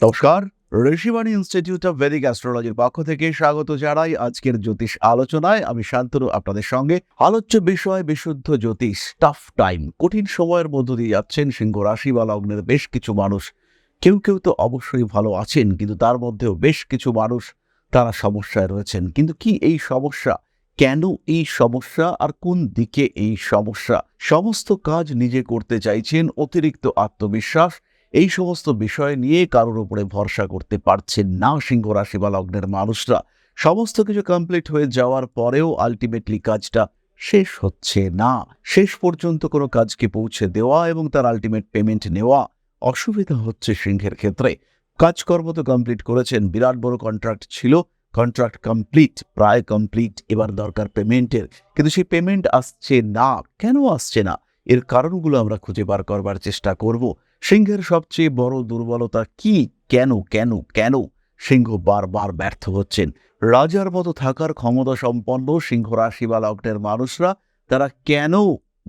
নমস্কার, Rishibani institute of Vedic অ্যাস্ট্রোলজির পক্ষ থেকে স্বাগত জানাই আজকের জ্যোতিষ আলোচনায়। আমি শান্তনু আপনাদের সঙ্গে। আলোচ্য বিষয় বিশুদ্ধ জ্যোতিষ। টাফ টাইম, কঠিন সময়ের মধ্য দিয়ে যাচ্ছেন সিংহ রাশি বা লগ্নের বেশ কিছু মানুষ। কেউ কেউ তো অবশ্যই ভালো আছেন, কিন্তু তার মধ্যেও বেশ কিছু মানুষ তারা সমস্যায় রয়েছেন। কিন্তু কি এই সমস্যা, কেন এই সমস্যা, আর কোন দিকে এই সমস্যা? সমস্ত কাজ নিজে করতে চাইছেন, অতিরিক্ত আত্মবিশ্বাস, এই সমস্ত বিষয় নিয়ে কারোর উপরে ভরসা করতে পারছেন না সিংহ রাশি বা লগ্নের মানুষরা। সমস্ত কিছু কমপ্লিট হয়ে যাওয়ার পরেও আলটিমেটলি কাজটা শেষ হচ্ছে না। শেষ পর্যন্ত কোনো কাজকে পৌঁছে দেওয়া এবং তার আলটিমেট পেমেন্ট নেওয়া অসুবিধা হচ্ছে সিংহের ক্ষেত্রে। কাজকর্ম তো কমপ্লিট করেছেন, বিরাট বড় কন্ট্রাক্ট ছিল, কন্ট্রাক্ট কমপ্লিট, প্রায় কমপ্লিট, এবার দরকার পেমেন্টের, কিন্তু সেই পেমেন্ট আসছে না। কেন আসছে না? এর কারণগুলো আমরা খুঁজে বার করবার চেষ্টা করব। সিংহের সবচেয়ে বড় দুর্বলতা কি? কেন কেন কেন সিংহ বারবার ব্যর্থ হচ্ছেন? রাজার মতো থাকার ক্ষমতা সম্পন্ন সিংহ রাশি বা লগ্নের মানুষরা তারা কেন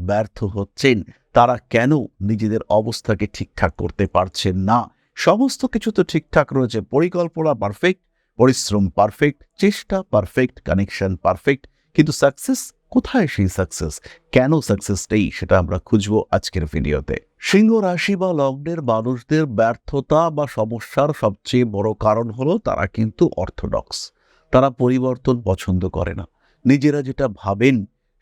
ব্যর্থ হচ্ছেন? তারা কেন নিজেদের অবস্থাকে ঠিকঠাক করতে পারছেন না? সমস্ত কিছু তো ঠিকঠাক রয়েছে, পরিকল্পনা পারফেক্ট, পরিশ্রম পারফেক্ট, চেষ্টা পারফেক্ট, কানেকশন পারফেক্ট, কিন্তু সাকসেস কোথায়? সেই সাকসেস কেন সাকসেস নেই, সেটা আমরা খুঁজবো আজকের ভিডিওতে। সিংহ রাশি বা লগ্নের মানুষদের ব্যর্থতা বা সমস্যার সবচেয়ে বড় কারণ হলো তারা কিন্তু অর্থোডক্স। তারা পরিবর্তন পছন্দ করে না। নিজেরা যেটা ভাবেন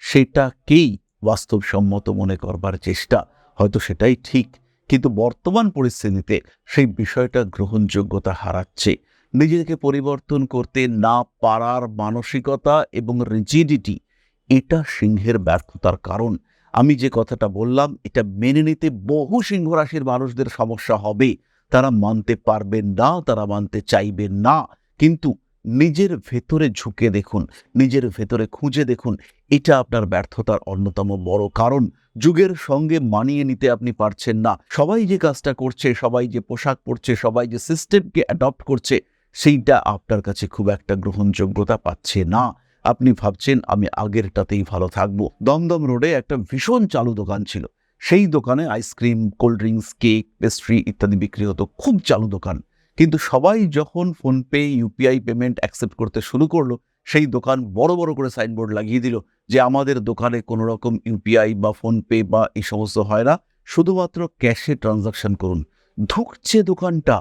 সেটাকেই বাস্তবসম্মত মনে করবার চেষ্টা, হয়তো সেটাই ঠিক, কিন্তু বর্তমান পরিস্থিতিতে সেই বিষয়টা গ্রহণযোগ্যতা হারাচ্ছে। নিজেকে পরিবর্তন করতে না পারার মানসিকতা এবং রিজিডিটি, এটা সিংহের ব্যর্থতার কারণ। আমি যে কথাটা বললাম এটা মেনে নিতে বহু সিংহ রাশির মানুষদের সমস্যা হবে। তারা মানতে পারবেন না, তারা মানতে চাইবেন না, কিন্তু নিজের ভেতরে ঝুঁকে দেখুন, নিজের ভেতরে খুঁজে দেখুন, এটা আপনার ব্যর্থতার অন্যতম বড় কারণ। যুগের সঙ্গে মানিয়ে নিতে আপনি পারছেন না। সবাই যে কাজটা করছে, সবাই যে পোশাক পরছে, সবাই যে সিস্টেমকে অ্যাডপ্ট করছে, সেইটা আপনার কাছে খুব একটা গ্রহণযোগ্যতা পাচ্ছে না। আপনি ভাবছেন আমি আগেরটাতেই ভালো থাকবো। দমদম রোডে একটা ভীষণ চালু দোকান ছিল, সেই দোকানে ice cream, cold drinks, cake, pastry ইত্যাদি বিক্রি হতো, খুব চালু দোকান। কিন্তু সবাই যখন ফোনপে, ইউপিআই পেমেন্ট অ্যাকসেপ্ট করতে শুরু করলো, সেই দোকান বড় বড় করে সাইনবোর্ড লাগিয়ে দিল যে আমাদের দোকানে কোনো রকম ইউপিআই বা ফোনপে বা এই সমস্ত হয় না, শুধুমাত্র ক্যাশে ট্রানজাকশন করুন। ঢুকছে দোকানটা,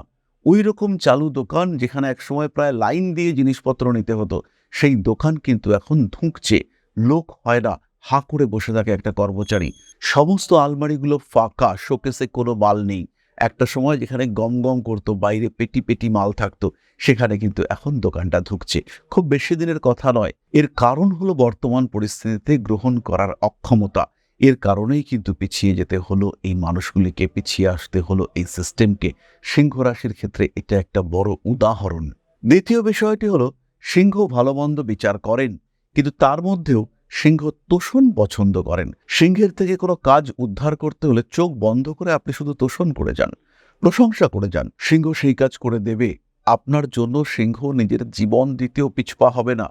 ওই রকম চালু দোকান যেখানে একসময় প্রায় লাইন দিয়ে জিনিসপত্র নিতে হতো, সেই দোকান কিন্তু এখন ধুঁকছে, লোক হয় না, হাঁ করে বসে থাকে একটা কর্মচারী। সমস্ত আলমারিগুলো ফাঁকা, শোকেসে কোনো মাল নেই। একটা সময় যেখানে গম গম করতো, বাইরে পেটি পেটি মাল থাকতো, সেখানে কিন্তু এখন দোকানটা ধুঁকছে। খুব বেশি দিনের কথা নয়। এর কারণ হলো বর্তমান পরিস্থিতিতে গ্রহণ করার অক্ষমতা। এর কারণেই কিন্তু পিছিয়ে যেতে হলো এই মানুষগুলিকে, পিছিয়ে আসতে হলো এই সিস্টেমকে। সিংহ রাশির ক্ষেত্রে এটা একটা বড় উদাহরণ। দ্বিতীয় বিষয়টি হলো সিংহ ভালো মন্দ বিচার করেন, কিন্তু তার মধ্যেও সিংহ তোষণ পছন্দ করেন। সিংহের থেকে কোনো কাজ উদ্ধার করতে হলে চোখ বন্ধ করে আপনি শুধু তোষণ করে যান, প্রশংসা করে যান, সিংহ সেই কাজ করে দেবে আপনার জন্য। সিংহ নিজের জীবন দিতেও পিছপা হবে না।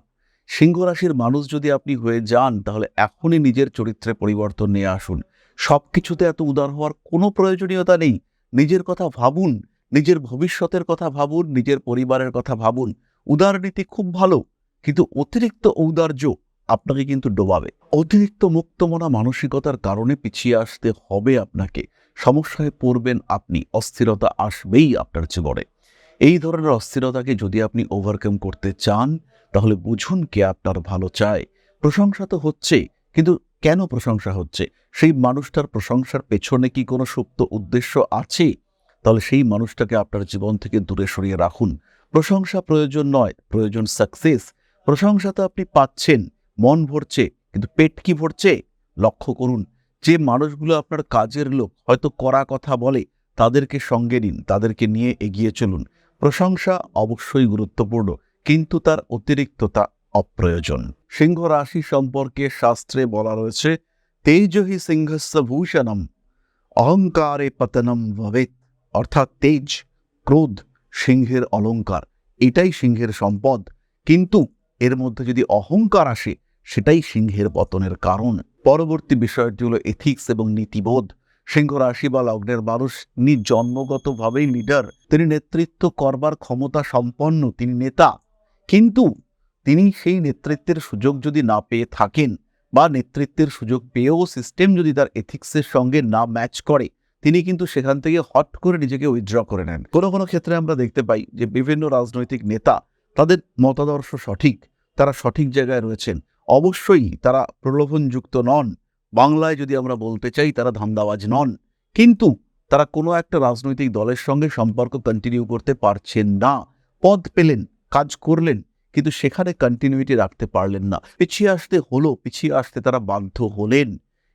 সিংহ রাশির মানুষ যদি আপনি হয়ে যান, তাহলে এখনই নিজের চরিত্রে পরিবর্তন নিয়ে আসুন। সবকিছুতে এত উদার হওয়ার কোনো প্রয়োজনীয়তা নেই। নিজের কথা ভাবুন, নিজের ভবিষ্যতের কথা ভাবুন, নিজের পরিবারের কথা ভাবুন। উদারনীতি খুব ভালো, কিন্তু অতিরিক্ত ঔদার্য আপনাকে কিন্তু ডোবাবে। অতিরিক্ত মুক্তমনা মানসিকতার কারণে পিছিয়ে আসতে হবে আপনাকে। সমস্যায় পড়বেন আপনি, অস্থিরতা আসবেই আপনার জীবনে। এই ধরনের অস্থিরতাকে যদি আপনি ওভারকাম করতে চান, তাহলে বুঝুন কে আপনার ভালো চায়। প্রশংসা তো হচ্ছে, কিন্তু কেন প্রশংসা হচ্ছে? সেই মানুষটার প্রশংসার পেছনে কি কোনো সুপ্ত উদ্দেশ্য আছে? তাহলে সেই মানুষটাকে আপনার জীবন থেকে দূরে সরিয়ে রাখুন। প্রশংসা প্রয়োজন নয়, প্রয়োজন সাকসেস। প্রশংসা তো আপনি পাচ্ছেন, মন ভরছে, কিন্তু পেট কি ভরছে? লক্ষ্য করুন, যে মানুষগুলো আপনার কাজের লোক, হয়তো কড়া কথা বলে, তাদেরকে সঙ্গে নিন, তাদেরকে নিয়ে এগিয়ে চলুন। প্রশংসা অবশ্যই গুরুত্বপূর্ণ, কিন্তু তার অতিরিক্ততা অপ্রয়োজন। সিংহ রাশি সম্পর্কে শাস্ত্রে বলা রয়েছে, তেজহি সিংহস্য ভূষণম অহংকারে পতনম ভবেৎ। অর্থাৎ তেজ, ক্রোধ সিংহের অলংকার, এটাই সিংহের সম্পদ। কিন্তু এর মধ্যে যদি অহংকার আসে, সেটাই সিংহের পতনের কারণ। পরবর্তী বিষয়টি হলো এথিক্স এবং নীতিবোধ। সিংহ রাশি বা লগ্নের মানুষ তিনি জন্মগতভাবেই লিডার, তিনি নেতৃত্ব করবার ক্ষমতা সম্পন্ন, তিনি নেতা। কিন্তু তিনি সেই নেতৃত্বের সুযোগ যদি না পেয়ে থাকেন বা নেতৃত্বের সুযোগ পেয়েও সিস্টেম যদি তার এথিক্সের সঙ্গে না ম্যাচ করে, তিনি কিন্তু সেখান থেকে হট করে নিজেকে উইথড্র করে নেন। কোনো কোনো ক্ষেত্রে আমরা দেখতে পাই যে বিভিন্ন রাজনৈতিক নেতা, তাদের মতাদর্শ সঠিক, তারা সঠিক জায়গায় রয়েছেন, অবশ্যই তারা প্রলোভনযুক্ত নন, বাংলায় যদি আমরা বলতে চাই তারা ধান্দাবাজ নন, কিন্তু তারা কোনো একটা রাজনৈতিক দলের সঙ্গে সম্পর্ক কন্টিনিউ করতে পারছেন না। পদ পেলেন, কাজ করলেন, কিন্তু সেখানে কন্টিনিউইটি রাখতে পারলেন না, পিছিয়ে আসতে হলো, পিছিয়ে আসতে তারা বাধ্য হলেন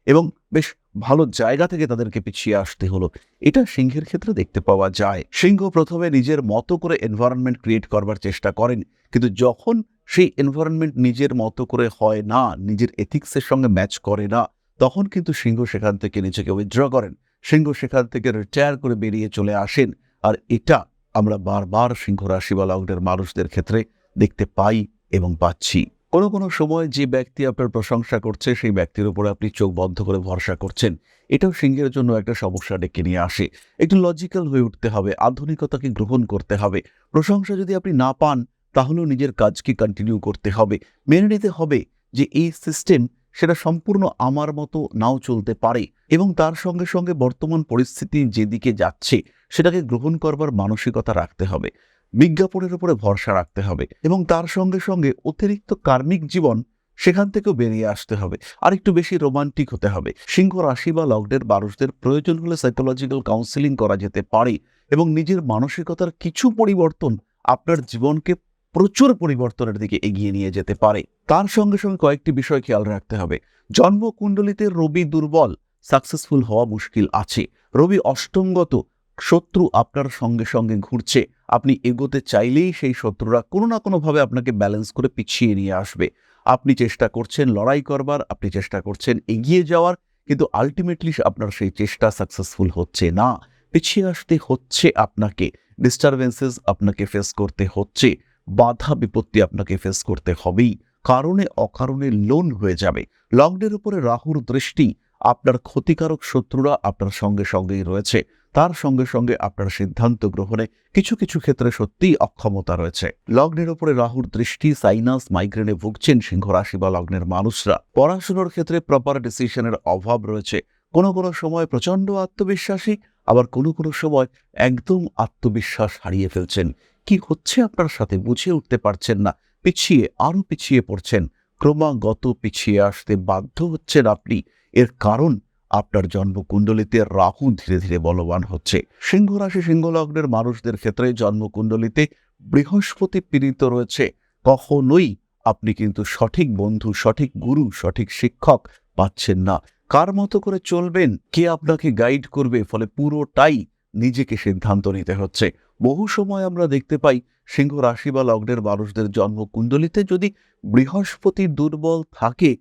এবং বেশ ভালো জায়গা থেকে তাদেরকে পিছিয়ে আসতে হলো। এটা সিংহের ক্ষেত্রে দেখতে পাওয়া যায়। সিংহ প্রথমে নিজের মতো করে এনভায়রনমেন্ট ক্রিয়েট করবার চেষ্টা করেন, কিন্তু যখন সেই এনভায়রনমেন্ট নিজের মতো করে হয় না, নিজের এথিক্সের সঙ্গে ম্যাচ করে না, তখন কিন্তু সিংহ সেখান থেকে নিজেকে উইথড্র করেন, সিংহ সেখান থেকে রিটায়ার করে বেরিয়ে চলে আসেন। আর এটা আমরা বারবার সিংহ রাশি বা লগ্নের মানুষদের ক্ষেত্রে দেখতে পাই এবং পাচ্ছি। কোনো কোনো সময় যে ব্যক্তি আপনার প্রশংসা করছে সেই ব্যক্তির উপরে আপনি চোখ বন্ধ করে ভরসা করছেন, এটাও সিংহের জন্য একটা সমস্যা ডেকে নিয়ে আসে। একটু লজিক্যাল হয়ে উঠতে হবে, আধুনিকতাকে গ্রহণ করতে হবে। প্রশংসা যদি আপনি না পান, তাহলেও নিজের কাজকে কন্টিনিউ করতে হবে, মেনে নিতে হবে যে এই সিস্টেম সেটা সম্পূর্ণ আমার মতো নাও চলতে পারে এবং তার সঙ্গে সঙ্গে বর্তমান পরিস্থিতি যেদিকে যাচ্ছে সেটাকে গ্রহণ করবার মানসিকতা রাখতে হবে, বিজ্ঞাপনের উপরে ভরসা রাখতে হবে এবং তার সঙ্গে সঙ্গে অতিরিক্ত কার্মিক জীবন সেখান থেকেও বেরিয়ে আসতে হবে, আর একটু বেশি রোমান্টিক হতে হবে। সিংহ রাশি বা লগ্নের মানুষদের প্রয়োজন হলে সাইকোলজিক্যাল কাউন্সিলিং করা যেতে পারে এবং নিজের মানসিকতার কিছু পরিবর্তন আপনার জীবনকে প্রচুর পরিবর্তনের দিকে এগিয়ে নিয়ে যেতে পারে। তার সঙ্গে সঙ্গে কয়েকটি বিষয় খেয়াল রাখতে হবে। জন্মকুণ্ডলিতে রবি দুর্বল, সাকসেসফুল হওয়া মুশকিল আছে। রবি অষ্টমগত, শত্রু আপনার সঙ্গে সঙ্গে ঘুরছে, আপনি এগোতে চাইলেই সেই শত্রুরা কোনো না কোনোভাবে আপনাকে ব্যালেন্স করে পিছিয়ে নিয়ে আসবে। আপনি চেষ্টা করছেন লড়াই করবার, আপনি চেষ্টা করছেন এগিয়ে যাওয়ার, কিন্তু আলটিমেটলি আপনার সেই চেষ্টা সাকসেসফুল হচ্ছে না, পিছিয়ে আসতে হচ্ছে আপনাকে, ডিস্টারবেন্সেস আপনাকে ফেস করতে হচ্ছে, বাধা বিপত্তি আপনাকে ফেস করতে হবেই, কারণে অকারণে লোন হয়ে যাবে। লগ্নের উপরে রাহুর দৃষ্টি, আপনার ক্ষতিকারক শত্রুরা আপনার সঙ্গে সঙ্গেই রয়েছে, তার সঙ্গে সঙ্গে আপনার সিদ্ধান্ত গ্রহণে কিছু কিছু ক্ষেত্রে সত্যিই অক্ষমতা রয়েছে। লগ্নের উপরে রাহুর দৃষ্টি, সাইনাস, মাইগ্রেনে ভুগছেন সিংহ রাশি বা লগ্নের মানুষরা। পড়াশোনার ক্ষেত্রে প্রপার ডিসিশনের অভাব রয়েছে, কোনো কোনো সময় প্রচণ্ড আত্মবিশ্বাসী, আবার কোনো কোনো সময় একদম আত্মবিশ্বাস হারিয়ে ফেলছেন। কি হচ্ছে আপনার সাথে বুঝে উঠতে পারছেন না, পিছিয়ে আরো পিছিয়ে পড়ছেন, ক্রমাগত পিছিয়ে আসতে বাধ্য হচ্ছেন আপনি। এর কারণ আপনার জন্মকুণ্ডলিতে রাহু ধীরে ধীরে বলবান হচ্ছে। সিংহ রাশি সিংহ লগ্নের মানুষদের ক্ষেত্রে জন্মকুণ্ডলিতে বৃহস্পতি পীড়িত রয়েছে। কখনোই আপনি কিন্তু সঠিক বন্ধু, সঠিক গুরু, সঠিক শিক্ষক পাচ্ছেন না। কার মতো করে চলবেন, কে আপনাকে গাইড করবে, ফলে পুরোটাই নিজেকে সিদ্ধান্ত নিতে হচ্ছে। বহু সময় আমরা দেখতে পাই সিংহ রাশি বা লগ্নের মানুষদের জন্মকুণ্ডলিতে যদি বৃহস্পতি দুর্বল থাকে,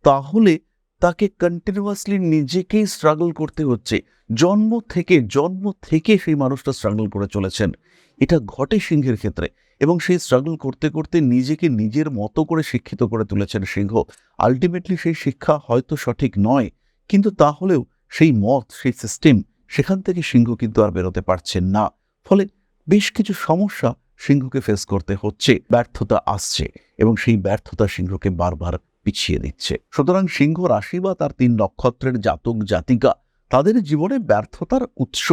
তাহলে তাকে কন্টিনিউয়াসলি নিজেকেই স্ট্রাগল করতে হচ্ছে। জন্ম থেকে সেই মানুষটা স্ট্রাগল করে চলেছেন। এটা ঘটে সিংহের ক্ষেত্রে এবং সেই স্ট্রাগল করতে করতে নিজেকে নিজের মতো করে শিক্ষিত করে তুলেছেন সিংহ। আলটিমেটলি সেই শিক্ষা হয়তো সঠিক নয়, কিন্তু তাহলেও সেই মত, সেই সিস্টেম, সেখান থেকে সিংহ কিন্তু আর বেরোতে পারছেন না। ফলে বেশ কিছু সমস্যা সিংহকে ফেস করতে হচ্ছে, ব্যর্থতা আসছে এবং সেই ব্যর্থতা সিংহকে বারবার পিছিয়ে দিচ্ছে। সুতরাং সিংহ রাশি বা তার 3 নক্ষত্রের জাতক জাতিকা, তাদের জীবনে ব্যর্থতার উৎস,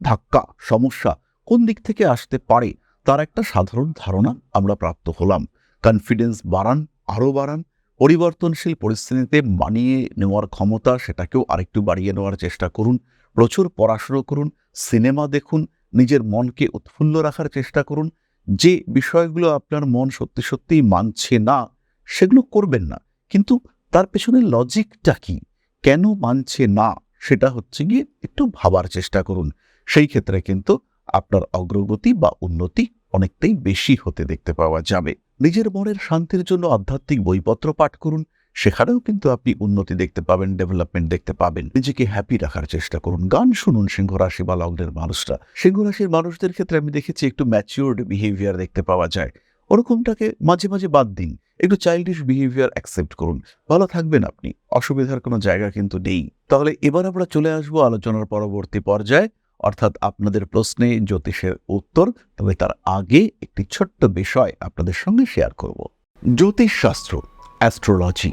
ধাক্কা, সমস্যা কোন দিক থেকে আসতে পারে তার একটা সাধারণ ধারণা আমরা প্রাপ্ত হলাম। কনফিডেন্স বাড়ান, আরও বাড়ান, পরিবর্তনশীল পরিস্থিতিতে মানিয়ে নেওয়ার ক্ষমতা সেটাকেও আরেকটু বাড়িয়ে নেওয়ার চেষ্টা করুন। প্রচুর পড়াশুনো করুন, সিনেমা দেখুন, নিজের মনকে উৎফুল্ল রাখার চেষ্টা করুন। যে বিষয়গুলো আপনার মন সত্যি সত্যিই মানছে না সেগুলো করবেন না, কিন্তু তার পেছনে লজিকটা কি, কেন মানছে না, সেটা হচ্ছে গিয়ে একটু ভাবার চেষ্টা করুন। সেই ক্ষেত্রে কিন্তু আপনার অগ্রগতি বা উন্নতি অনেকটাই বেশি হতে দেখতে পাওয়া যাবে। নিজের মনের শান্তির জন্য আধ্যাত্মিক বইপত্র পাঠ করুন, সেখানেও কিন্তু আপনি উন্নতি দেখতে পাবেন, ডেভেলপমেন্ট দেখতে পাবেন। নিজেকে হ্যাপি রাখার চেষ্টা করুন। গান শুনুন সিংহ রাশি বা লগ্নের মানুষরা। সিংহ রাশির মানুষদের ক্ষেত্রে আমি দেখেছি একটু ম্যাচিউরড বিহেভিয়ার দেখতে পাওয়া যায়, ওরকমটাকে মাঝে মাঝে বাদ দিন। একটু চাইল্ডিশ বিহেভিয়ার অ্যাকসেপ্ট করুন, ভালো থাকবেন আপনি, অসুবিধার কোনো জায়গা কিন্তু নেই। তাহলে এবার আমরা চলে আসবো আলোচনার পরবর্তী পর্যায়ে, অর্থাৎ আপনাদের প্রশ্নে জ্যোতিষের উত্তর। তবে তার আগে একটি ছোট্ট বিষয় আপনাদের সঙ্গে শেয়ার করব। জ্যোতিষশাস্ত্র, অ্যাস্ট্রোলজি,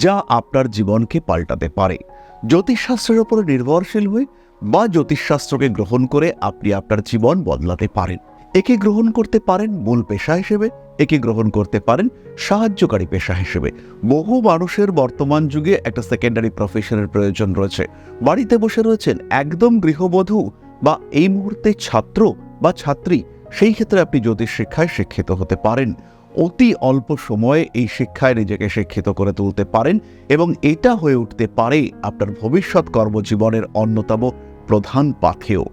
যা আপনার জীবনকে পাল্টাতে পারে। জ্যোতিষশাস্ত্রের উপর নির্ভরশীল হয়ে বা জ্যোতিষশাস্ত্রকে গ্রহণ করে আপনি আপনার জীবন বদলাতে পারেন। একে গ্রহণ করতে পারেন মূল পেশা হিসেবে, একে গ্রহণ করতে পারেন সাহায্যকারী পেশা হিসেবে। বহু মানুষের বর্তমান যুগে একটা সেকেন্ডারি প্রফেশনের প্রয়োজন রয়েছে। বাড়িতে বসে রয়েছেন একদম গৃহবধূ বা এই মুহূর্তে ছাত্র বা ছাত্রী, সেই ক্ষেত্রে আপনি জ্যোতিষ শিক্ষায় শিক্ষিত হতে পারেন। অতি অল্প সময়ে এই শিক্ষায় নিজেকে শিক্ষিত করে তুলতে পারেন এবং এটা হয়ে উঠতে পারে আপনার ভবিষ্যৎ কর্মজীবনের অন্যতম প্রধান পাথেয়।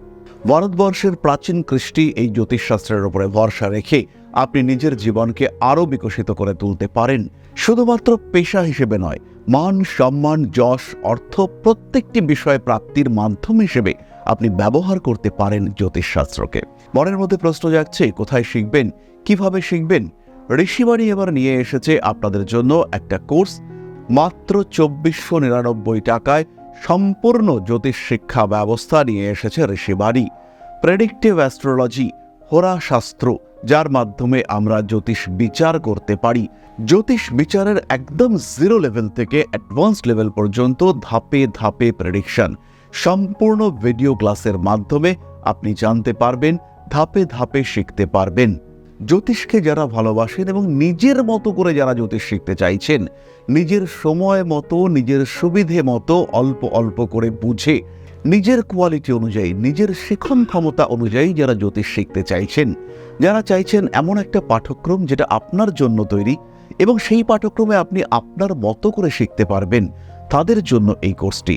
ভারতবর্ষের প্রাচীন কৃষ্টি এই জ্যোতিষশাস্ত্রের উপরে ভরসা রেখে আপনি নিজের জীবনকে আরও বিকশিত করে তুলতে পারেন। শুধুমাত্র পেশা হিসেবে নয়, মান, সম্মান, যশ, অর্থ প্রত্যেকটি বিষয় প্রাপ্তির মাধ্যম হিসেবে আপনি ব্যবহার করতে পারেন জ্যোতিষশাস্ত্রকে। মনের মধ্যে প্রশ্ন জাগছে, কোথায় শিখবেন, কিভাবে শিখবেন? ঋষিবাণী এবার নিয়ে এসেছে আপনাদের জন্য একটা কোর্স, মাত্র 2499 টাকায় সম্পূর্ণ জ্যোতিষ শিক্ষা ব্যবস্থা নিয়ে এসেছে ঋষিবাণী। প্রেডিক্টিভ অ্যাস্ট্রোলজি, হোরাশাস্ত্র, যার মাধ্যমে আমরা জ্যোতিষ বিচার করতে পারি। জ্যোতিষ বিচারের একদম জিরো লেভেল থেকে অ্যাডভান্স লেভেল পর্যন্ত ধাপে ধাপে প্রেডিকশন, সম্পূর্ণ ভিডিও ক্লাসের মাধ্যমে আপনি জানতে পারবেন, ধাপে ধাপে শিখতে পারবেন। জ্যোতিষকে যারা ভালোবাসেন এবং নিজের মতো করে যারা জ্যোতিষ শিখতে চাইছেন, নিজের সময় মতো, নিজের সুবিধে মতো, অল্প অল্প করে বুঝে, নিজের কোয়ালিটি অনুযায়ী, নিজের শিখন ক্ষমতা অনুযায়ী যারা জ্যোতিষ শিখতে চাইছেন, যারা চাইছেন এমন একটা পাঠ্যক্রম যেটা আপনার জন্য তৈরি এবং সেই পাঠ্যক্রমে আপনি আপনার মতো করে শিখতে পারবেন, তাদের জন্য এই কোর্সটি।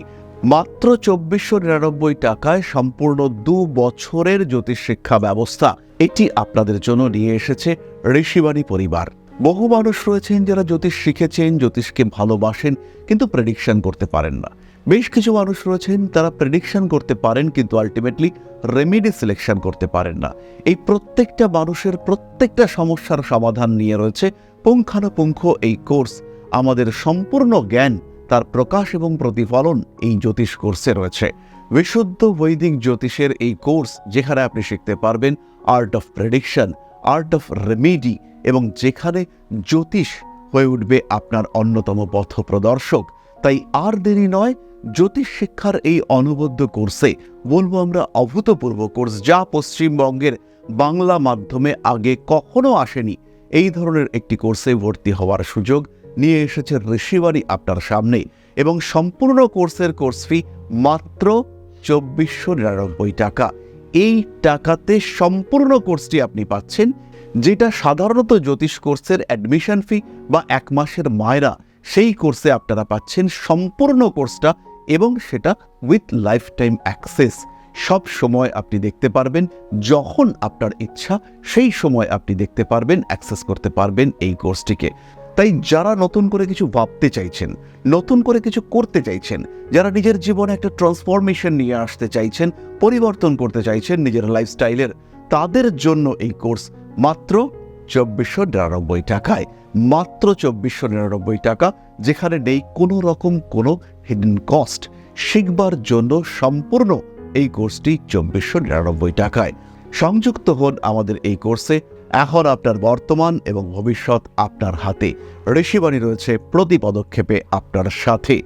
মাত্র 2499 টাকায় সম্পূর্ণ 2 বছরের জ্যোতিষ শিক্ষা ব্যবস্থা এটি আপনাদের জন্য নিয়ে এসেছে ঋষিবাণী পরিবার। বহু মানুষ রয়েছেন যারা জ্যোতিষ শিখেছেন, জ্যোতিষকে ভালোবাসেন, কিন্তু প্রেডিকশন করতে পারেন না। বেশ কিছু মানুষ রয়েছেন তারা প্রেডিকশন করতে পারেন কিন্তু আলটিমেটলি রেমেডি সিলেকশন করতে পারেন না। এই প্রত্যেকটা মানুষের প্রত্যেকটা সমস্যার সমাধান নিয়ে রয়েছে পুঙ্খানুপুঙ্খ এই কোর্স। আমাদের সম্পূর্ণ জ্ঞান, তার প্রকাশ এবং প্রতিফলন এই জ্যোতিষ কোর্সে রয়েছে। বিশুদ্ধ বৈদিক জ্যোতিষের এই কোর্স, যেখানে আপনি শিখতে পারবেন art of prediction, art of remedy, এবং যেখানে জ্যোতিষ হয়ে উঠবে আপনার অন্যতম পথপ্রদর্শক। তাই আর দেরি নয়, জ্যোতিষ শিক্ষার এই অনবদ্য কোর্সে, বলবো আমরা অভূতপূর্ব কোর্স, যা পশ্চিমবঙ্গের বাংলা মাধ্যমে আগে কখনো আসেনি, এই ধরনের একটি কোর্সে ভর্তি হওয়ার সুযোগ নিয়ে এসেছে ঋষিবাণী আপনার সামনে। এবং সম্পূর্ণ কোর্সের কোর্স ফি মাত্র 2499 টাকা। এই টাকাতে সম্পূর্ণ কোর্সটি আপনি পাচ্ছেন, যেটা সাধারণত জ্যোতিষ কোর্সের অ্যাডমিশন ফি বা 1 মাসের মায়রা, সেই কোর্সে আপনারা পাচ্ছেন সম্পূর্ণ কোর্সটা, এবং সেটা উইথ লাইফ টাইম অ্যাক্সেস। সব সময় আপনি দেখতে পারবেন, যখন আপনার ইচ্ছা সেই সময় আপনি দেখতে পারবেন, অ্যাক্সেস করতে পারবেন এই কোর্সটিকে। তাই যারা নতুন করে কিছু ভাবতে চাইছেন, নতুন করে কিছু করতে চাইছেন, যারা নিজের জীবনে একটা ট্রান্সফরমেশন নিয়ে আসতে চাইছেন, পরিবর্তন করতে চাইছেন নিজের লাইফস্টাইলের, তাদের জন্য এই কোর্স মাত্র 2499 টাকায়। মাত্র 2499 টাকা, যেখানে নেই কোনো রকম কোনো হিডেন কস্ট। শিখবার জন্য সম্পূর্ণ এই কোর্সটি 2499 টাকায়। সংযুক্ত হন আমাদের এই কোর্সে। এখন আপনার বর্তমান এবং ভবিষ্যৎ আপনার হাতে। ঋষিবাণী রয়েছে প্রতি পদক্ষেপে আপনার সাথে।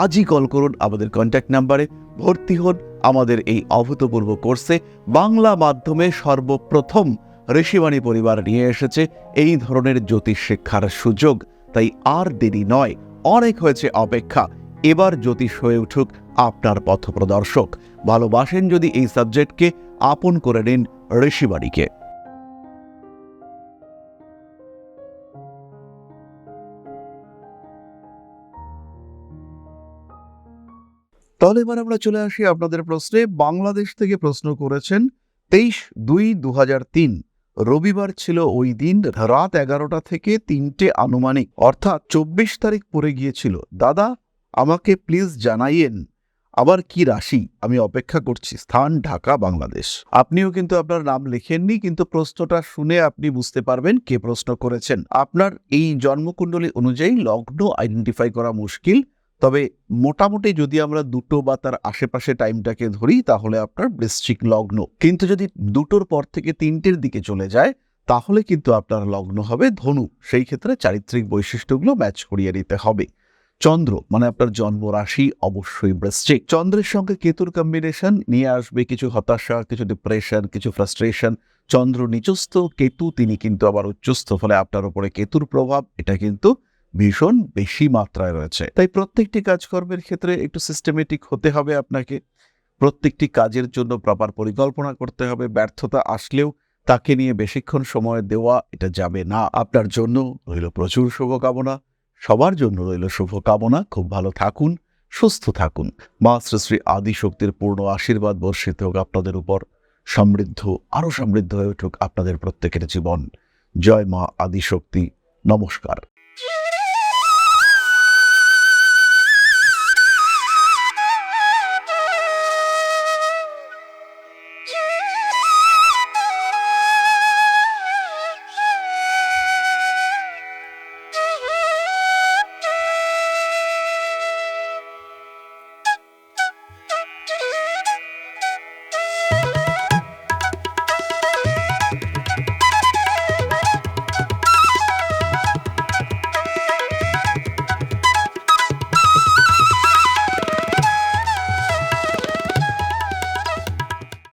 আজই কল করুন আমাদের কন্ট্যাক্ট নাম্বারে, ভর্তি হন আমাদের এই অভূতপূর্ব কোর্সে। বাংলা মাধ্যমে সর্বপ্রথম ঋষিবাণী পরিবার নিয়ে এসেছে এই ধরনের জ্যোতিষ শিক্ষার সুযোগ। তাই আর দেরি নয়, অনেক হয়েছে অপেক্ষা। এবার জ্যোতিষ হয়ে উঠুক আপনার পথপ্রদর্শক। ভালোবাসেন যদি এই সাবজেক্টকে, আপন করে নিন ঋষিবাণীকে। তাহলে এবার আমরা চলে আসি আপনাদের প্রশ্নে। বাংলাদেশ থেকে প্রশ্ন করেছেন, 23/2/2003 রবিবার ছিল ওই দিন, রাত 11টা থেকে 3টে আনুমানিক, অর্থাৎ 24 তারিখ পড়ে গিয়েছিল। দাদা আমাকে প্লিজ জানাইয়েন আবার কি রাশি, আমি অপেক্ষা করছি। স্থান ঢাকা, বাংলাদেশ। আপনিও কিন্তু আপনার নাম লেখেননি, কিন্তু প্রশ্নটা শুনে আপনি বুঝতে পারবেন কে প্রশ্ন করেছেন। আপনার এই জন্মকুণ্ডলী অনুযায়ী লগ্ন আইডেন্টিফাই করা মুশকিল, তবে মোটামুটি যদি আমরা 2টো বা তার আশেপাশে টাইমটাকে ধরি তাহলে আপনার বৃশ্চিক লগ্ন। কিন্তু যদি 2টোর পর থেকে 3টের দিকে চলে যায় তাহলে কিন্তু আপনার লগ্ন হবে ধনু। সেই ক্ষেত্রে চারিত্রিক বৈশিষ্ট্যগুলো ম্যাচ করিয়ে নিতে হবে। চন্দ্র মানে আপনার জন্ম রাশি অবশ্যই বৃশ্চিক। চন্দ্রের সঙ্গে কেতুর কম্বিনেশন নিয়ে আসবে কিছু হতাশা, কিছু ডিপ্রেশন, কিছু ফ্রাস্ট্রেশন। চন্দ্র নিচস্থ, কেতু তিনি কিন্তু আবার উচ্চস্থ, ফলে আপনার উপরে কেতুর প্রভাব এটা কিন্তু ভীষণ বেশি মাত্রায় রয়েছে। তাই প্রত্যেকটি কাজকর্মের ক্ষেত্রে একটু সিস্টেমেটিক হতে হবে আপনাকে। প্রত্যেকটি কাজের জন্য প্রপার পরিকল্পনা করতে হবে। ব্যর্থতা আসলেও তাকে নিয়ে বেশিক্ষণ সময় দেওয়া এটা যাবে না। আপনার জন্য রইল প্রচুর শুভকামনা, সবার জন্য রইল শুভকামনা। খুব ভালো থাকুন, সুস্থ থাকুন। মা শ্রী শ্রী আদিশক্তির পূর্ণ আশীর্বাদ বর্ষিত হোক আপনাদের উপর। সমৃদ্ধ, আরো সমৃদ্ধ হয়ে উঠুক আপনাদের প্রত্যেকের জীবন। জয় মা আদিশক্তি। নমস্কার।